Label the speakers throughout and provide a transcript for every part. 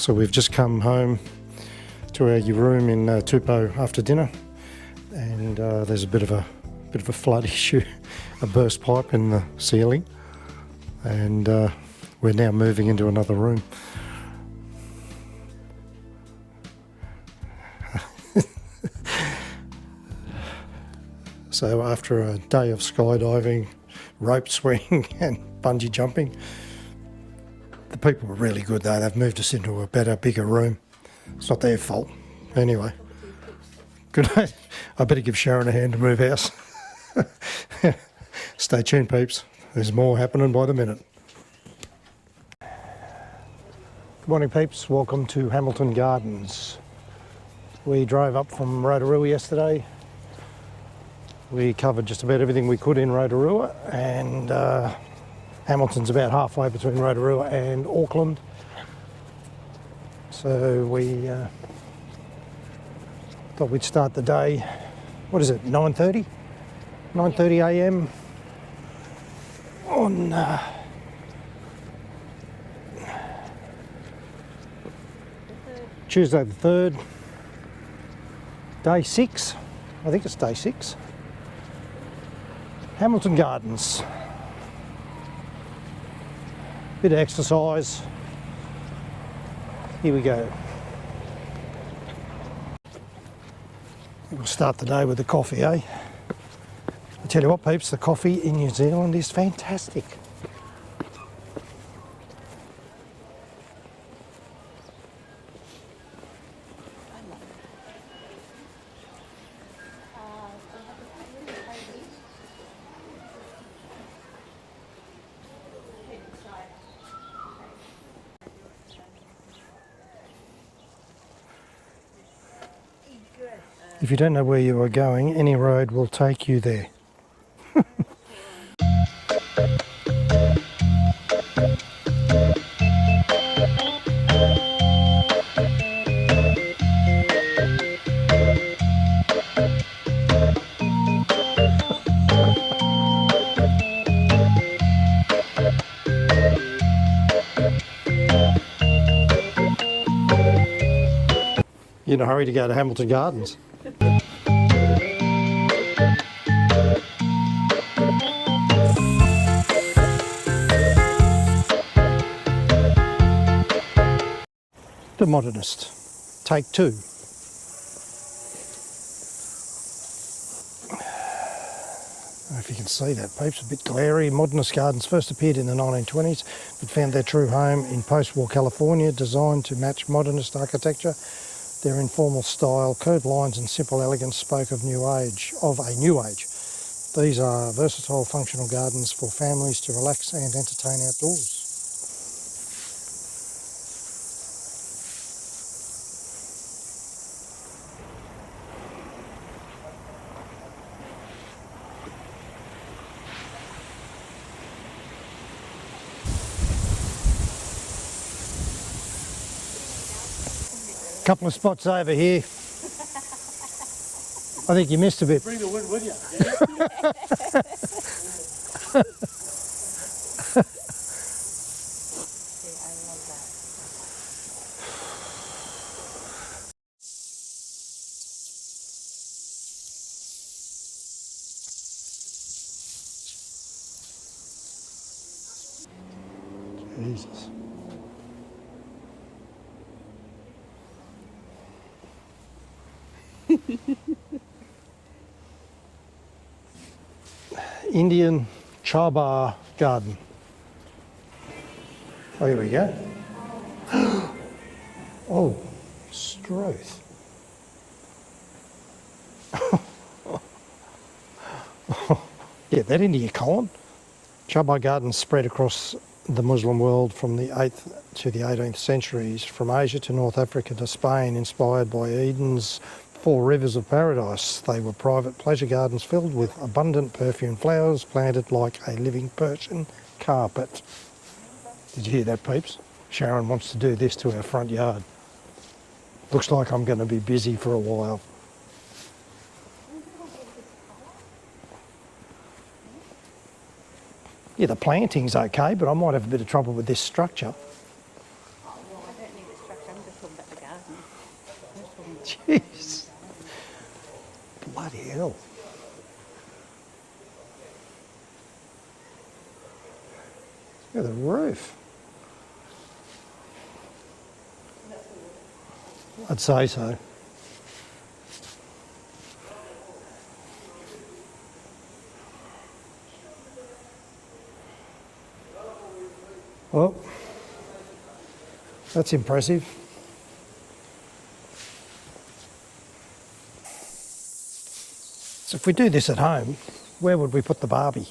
Speaker 1: So we've just come home to our room in Tupou after dinner, and there's a bit of a flood issue, a burst pipe in the ceiling, and we're now moving into another room. So after a day of skydiving, rope swinging and bungee jumping, the people were really good though. They've moved us into a better, bigger room. It's not their fault. Anyway, good. I better give Sharon a hand to move house. Stay tuned, peeps. There's more happening by the minute. Good morning, peeps. Welcome to Hamilton Gardens. We drove up from Rotorua yesterday. We covered just about everything we could in Rotorua, and Hamilton's about halfway between Rotorua and Auckland. So we thought we'd start the day, what is it, 9:30? 9:30 a.m. on Tuesday the 3rd, day 6, I think it's day 6. Hamilton Gardens. Bit of exercise. Here we go. We'll start the day with the coffee, eh? I tell you what, peeps, the coffee in New Zealand is fantastic. If you don't know where you are going, any road will take you there. You're in a hurry to go to Hamilton Gardens. The Modernist, take 2. I don't know if you can see that, peeps, a bit glary. Modernist gardens first appeared in the 1920s, but found their true home in post-war California, designed to match modernist architecture. Their informal style, curved lines and simple elegance spoke of a new age. These are versatile functional gardens for families to relax and entertain outdoors. Couple of spots over here. I think you missed a bit.
Speaker 2: Bring the wind with you.
Speaker 1: Jesus. Indian Chaba Garden. Oh, here we go. Oh, Struth. Get that into your column. Chaba Gardens spread across the Muslim world from the 8th to the 18th centuries, from Asia to North Africa to Spain, inspired by Eden's 4 rivers of paradise. They were private pleasure gardens filled with abundant perfumed flowers planted like a living Persian carpet. Did you hear that, peeps? Sharon wants to do this to our front yard. Looks like I'm going to be busy for a while. Yeah, the planting's okay, but I might have a bit of trouble with this structure.
Speaker 3: Well, I don't need the structure. I'm
Speaker 1: Look at the roof. I'd say so. Well, that's impressive. So if we do this at home, where would we put the Barbie?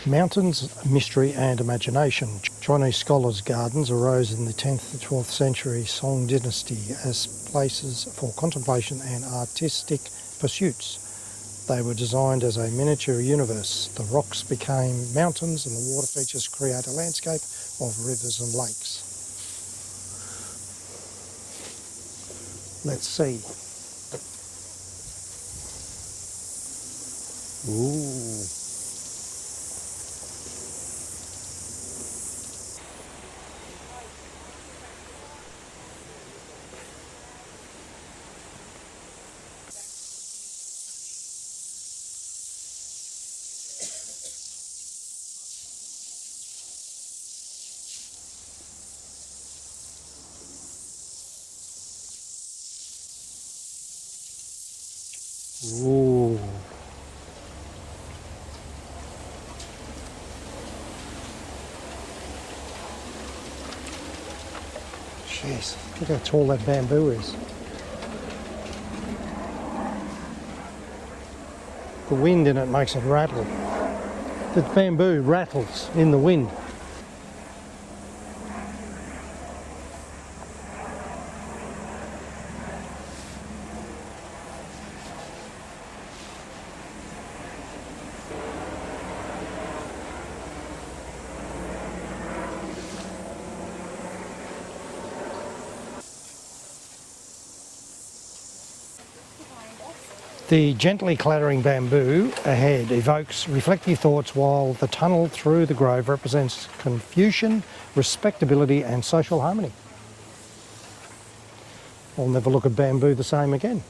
Speaker 1: Mountains, mystery and imagination. Chinese scholars' gardens arose in the 10th to 12th century Song dynasty as places for contemplation and artistic pursuits. They were designed as a miniature universe. The rocks became mountains and the water features create a landscape of rivers and lakes. Let's see. Ooh. Ooh. Jeez, look how tall that bamboo is. The wind in it makes it rattle. The bamboo rattles in the wind. The gently clattering bamboo ahead evokes reflective thoughts, while the tunnel through the grove represents confusion, respectability and social harmony. I'll never look at bamboo the same again.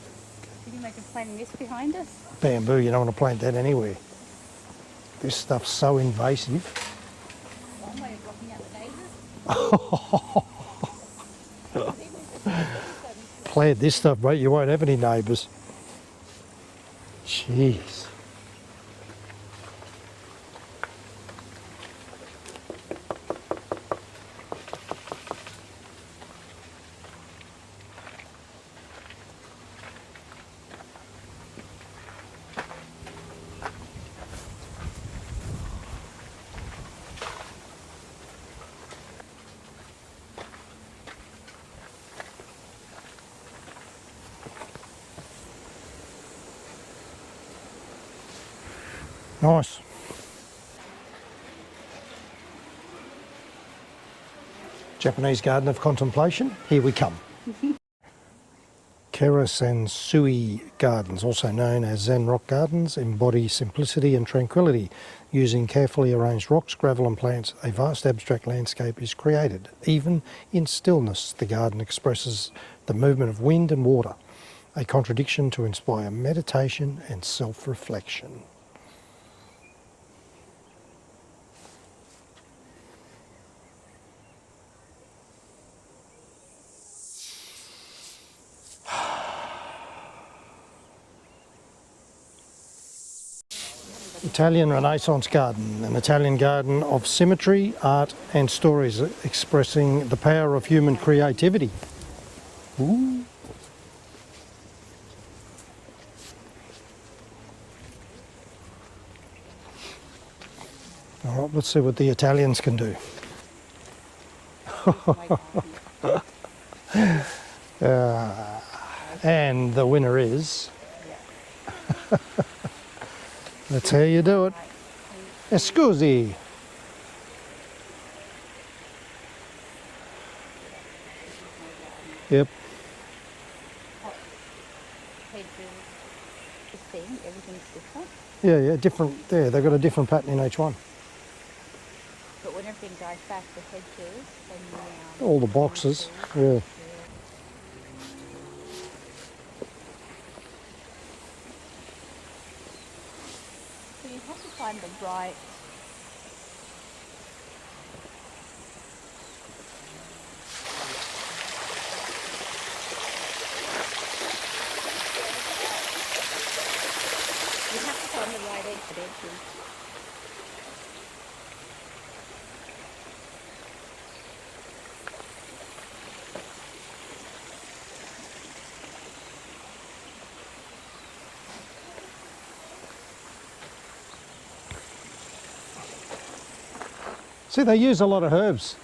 Speaker 2: Can you imagine planting this behind us?
Speaker 1: Bamboo, you don't want to plant that anywhere. This stuff's so invasive.
Speaker 2: One way of blocking out the neighbours.
Speaker 1: Plant this stuff, mate, you won't have any neighbours. Jeez. Nice. Japanese garden of contemplation, here we come. Kerasansui Gardens, also known as Zen Rock Gardens, embody simplicity and tranquility. Using carefully arranged rocks, gravel and plants, a vast abstract landscape is created. Even in stillness, the garden expresses the movement of wind and water, a contradiction to inspire meditation and self-reflection. Italian Renaissance Garden, an Italian garden of symmetry, art and stories expressing the power of human creativity. Ooh. All right, let's see what the Italians can do. And the winner is,
Speaker 2: Yeah.
Speaker 1: that's how you do it. Scusi. Yep.
Speaker 2: Hedges. The thing, everything's different.
Speaker 1: Yeah, different. There, they've got a different pattern in each one.
Speaker 2: But when everything goes back, the hedges and
Speaker 1: All the boxes. Yeah.
Speaker 2: So you have to find the right. You have to find the right edges.
Speaker 1: See, they use a lot of herbs.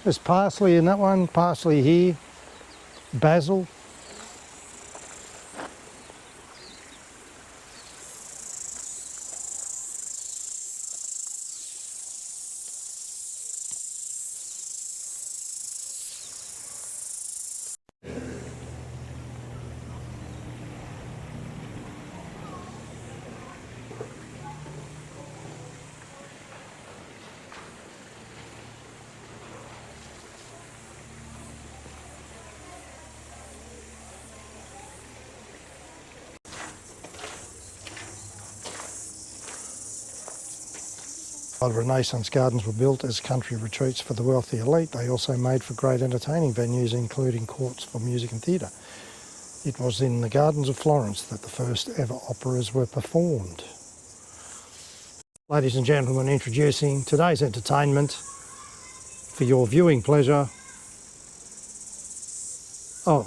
Speaker 1: There's parsley in that one, parsley here, basil. While Renaissance gardens were built as country retreats for the wealthy elite, they also made for great entertaining venues, including courts for music and theatre. It was in the gardens of Florence that the first ever operas were performed. Ladies and gentlemen, introducing today's entertainment for your viewing pleasure. Oh,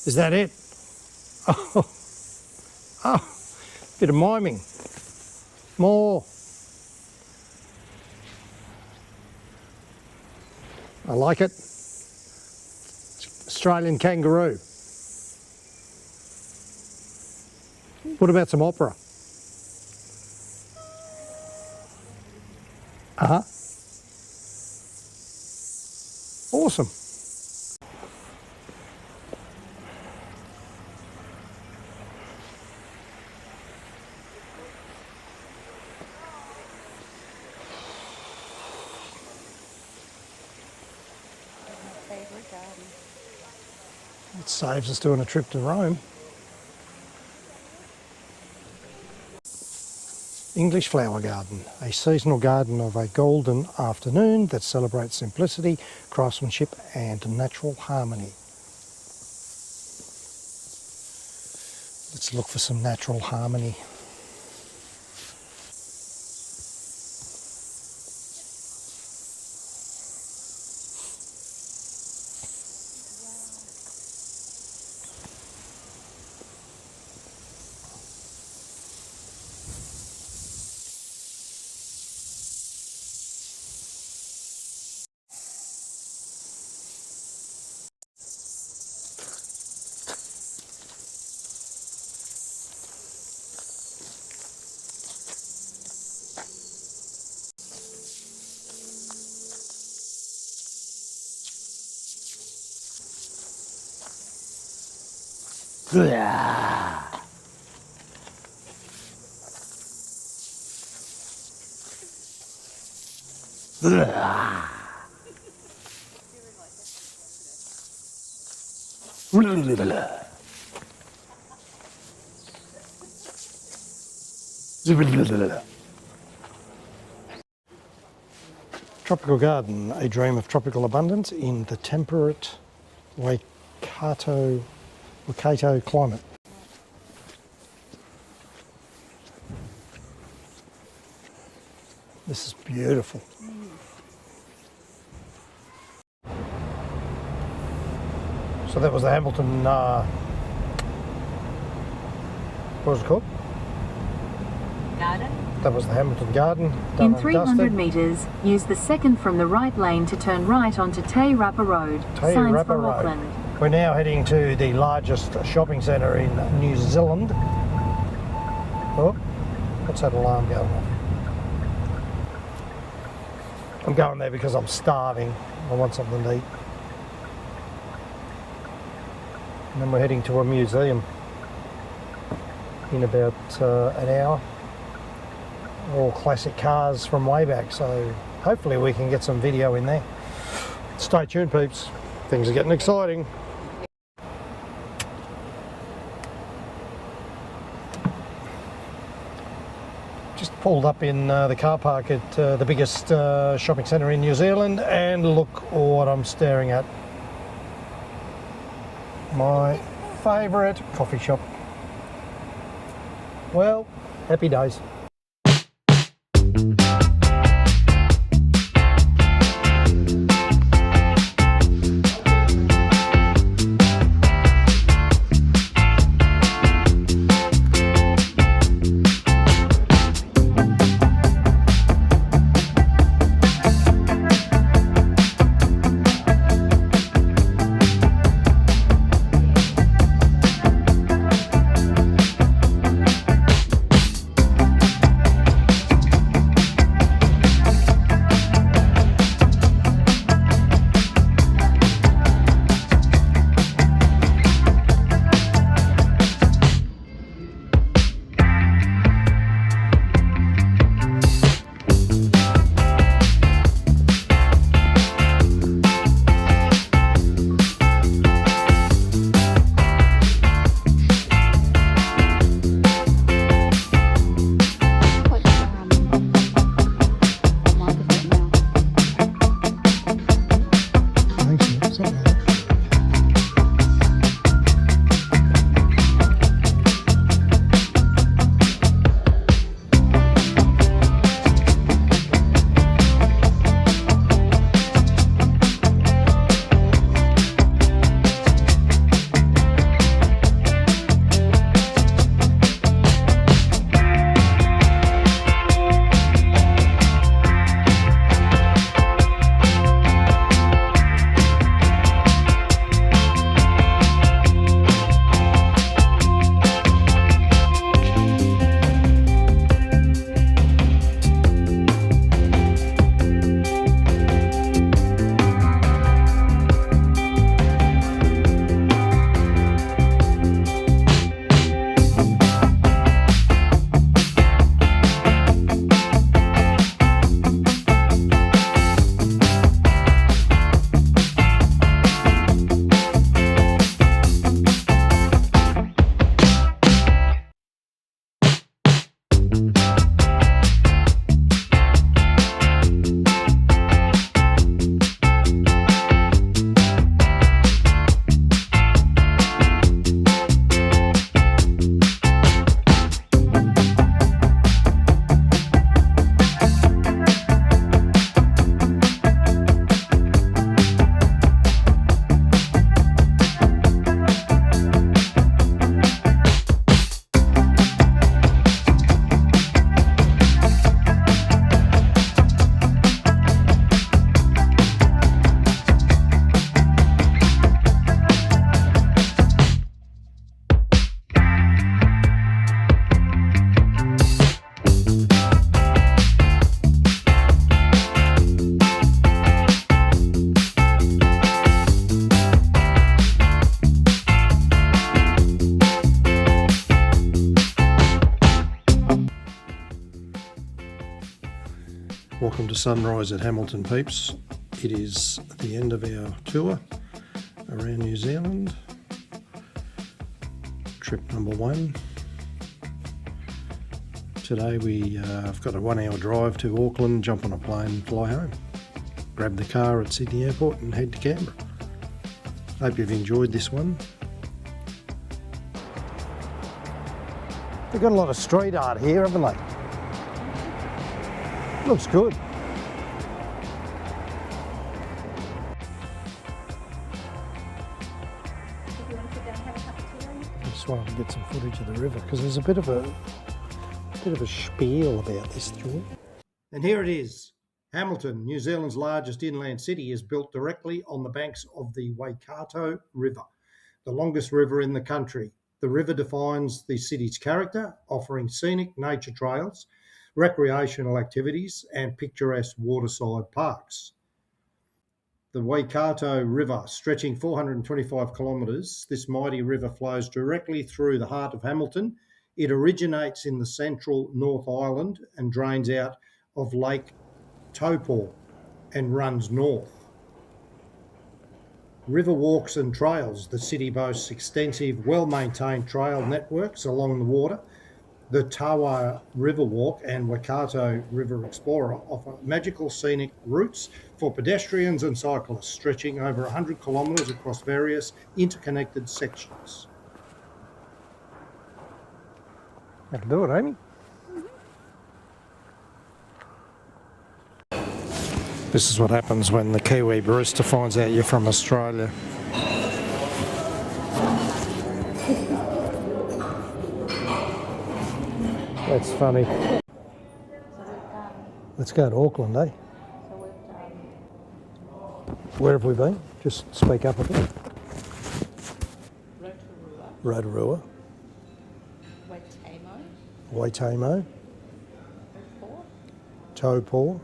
Speaker 1: is that it? Oh, bit of miming. More. I like it. Australian kangaroo. What about some opera? Uh-huh. Awesome.
Speaker 2: Favourite garden.
Speaker 1: It saves us doing a trip to Rome. English Flower Garden, a seasonal garden of a golden afternoon that celebrates simplicity, craftsmanship and natural harmony. Let's look for some natural harmony. Tropical garden, a dream of tropical abundance in the temperate Waikato climate. This is beautiful. So that was the Hamilton, what was it called?
Speaker 2: Garden?
Speaker 1: That was the Hamilton Garden. Done
Speaker 3: In
Speaker 1: and
Speaker 3: 300
Speaker 1: dusted.
Speaker 3: metres, use the second from the right lane to turn right onto Te Rapa Road.
Speaker 1: Te
Speaker 3: Signs
Speaker 1: Rapa
Speaker 3: for
Speaker 1: Road.
Speaker 3: Auckland.
Speaker 1: We're now heading to the largest shopping centre in New Zealand. Oh, what's that alarm going off? I'm going there because I'm starving. I want something to eat. And then we're heading to a museum in about an hour. All classic cars from way back, so hopefully we can get some video in there. Stay tuned, peeps. Things are getting exciting. Just pulled up in the car park at the biggest shopping centre in New Zealand, and look what I'm staring at. My favourite coffee shop. Well, happy days. Welcome to Sunrise at Hamilton, peeps. It is the end of our tour around New Zealand. Trip number 1. Today I've got a 1-hour drive to Auckland, jump on a plane and fly home. Grab the car at Sydney Airport and head to Canberra. Hope you've enjoyed this one. They've got a lot of street art here, haven't they? Looks good. I just wanted to get some footage of the river because there's a bit of a spiel about this joint. And here it is, Hamilton, New Zealand's largest inland city, is built directly on the banks of the Waikato River, the longest river in the country. The river defines the city's character, offering scenic nature trails, recreational activities, and picturesque waterside parks. The Waikato River, stretching 425 kilometres, this mighty river flows directly through the heart of Hamilton. It originates in the central North Island and drains out of Lake Taupo and runs north. River walks and trails. The city boasts extensive, well-maintained trail networks along the water. The Tawa River Walk and Waikato River Explorer offer magical scenic routes for pedestrians and cyclists, stretching over 100 kilometres across various interconnected sections. I can do it, Amy. This is what happens when the Kiwi barista finds out you're from Australia. That's funny.
Speaker 2: So
Speaker 1: Let's go to Auckland, eh?
Speaker 2: we've done
Speaker 1: Where have we been? Just speak up a bit.
Speaker 2: Rotorua,
Speaker 1: Rotorua,
Speaker 2: Waitamo,
Speaker 1: Waitamo,
Speaker 2: Port.
Speaker 1: Taupo.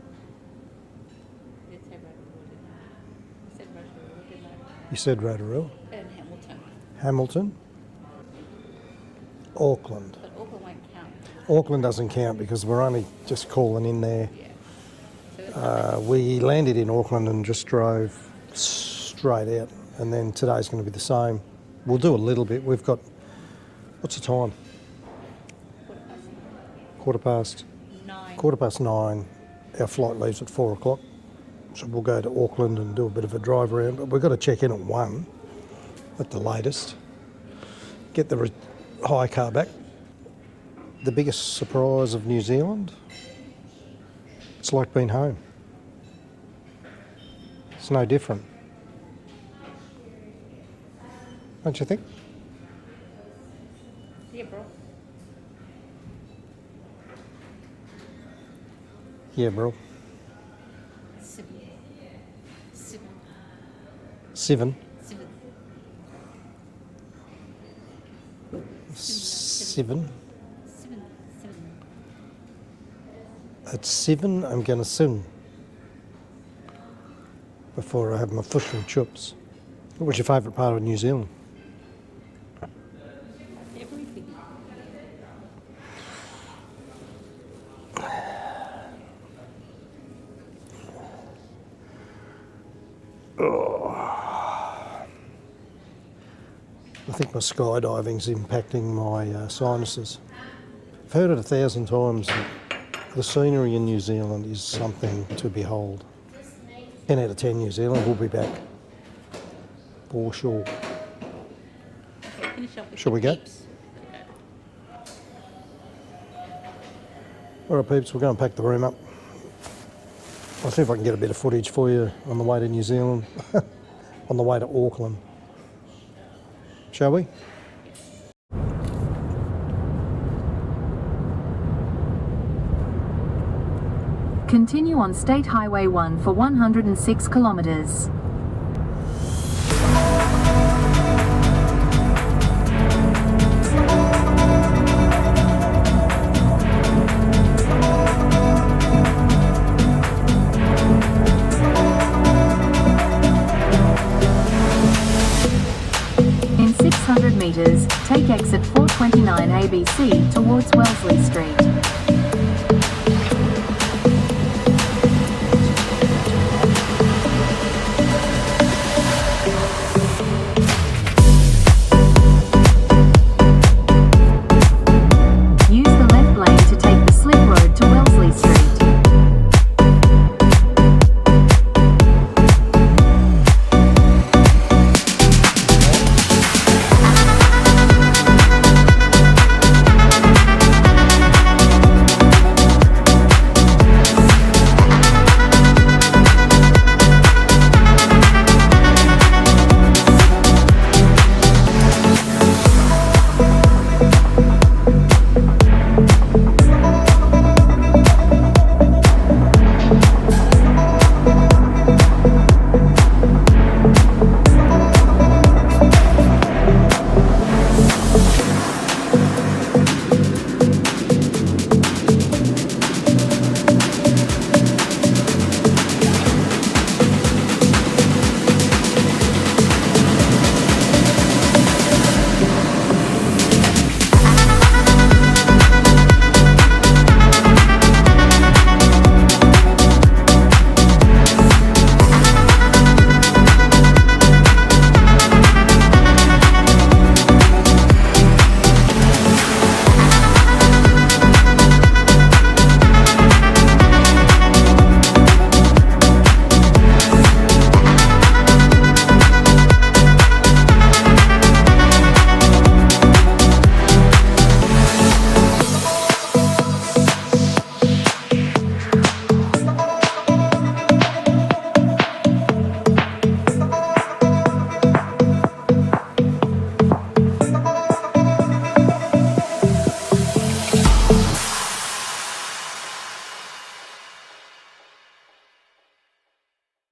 Speaker 2: Did say Rotorua, didn't I?
Speaker 1: You said Rotorua.
Speaker 2: And Hamilton.
Speaker 1: Hamilton. Auckland.
Speaker 2: But Auckland won't count.
Speaker 1: Auckland doesn't count because we're only just calling in there.
Speaker 2: Yeah. So it's
Speaker 1: We landed in Auckland and just drove straight out, and then today's going to be the same. We'll do a little bit. We've got, what's the time?
Speaker 2: quarter past
Speaker 1: 9.
Speaker 2: 9.
Speaker 1: 9:15. Our flight leaves at 4 o'clock. So we'll go to Auckland and do a bit of a drive around, but we've got to check in at 1 at the latest. Get the hire car back. The biggest surprise of New Zealand, it's like being home. It's no different. Don't you think?
Speaker 2: Yeah, bro.
Speaker 1: Yeah, bro.
Speaker 2: 7. 7.
Speaker 1: 7.
Speaker 2: 7.
Speaker 1: 7.
Speaker 2: 7. 7.
Speaker 1: At 7, I'm going to sing before I have my fish and chips. What was your favourite part of New Zealand?
Speaker 2: Everything.
Speaker 1: I think my skydiving's impacting my sinuses. I've heard it 1,000 times that the scenery in New Zealand is something to behold. 10 out of 10 New Zealand, we'll be back. For sure.
Speaker 2: Okay, finish off with
Speaker 1: Shall
Speaker 2: the
Speaker 1: we go?
Speaker 2: peeps.
Speaker 1: All right, peeps, we're going to pack the room up. I'll see if I can get a bit of footage for you on the way to New Zealand, on the way to Auckland. Shall we?
Speaker 3: Continue on State Highway 1 for 106 kilometers. In 600 meters, take exit 429 ABC towards Wellesley Street.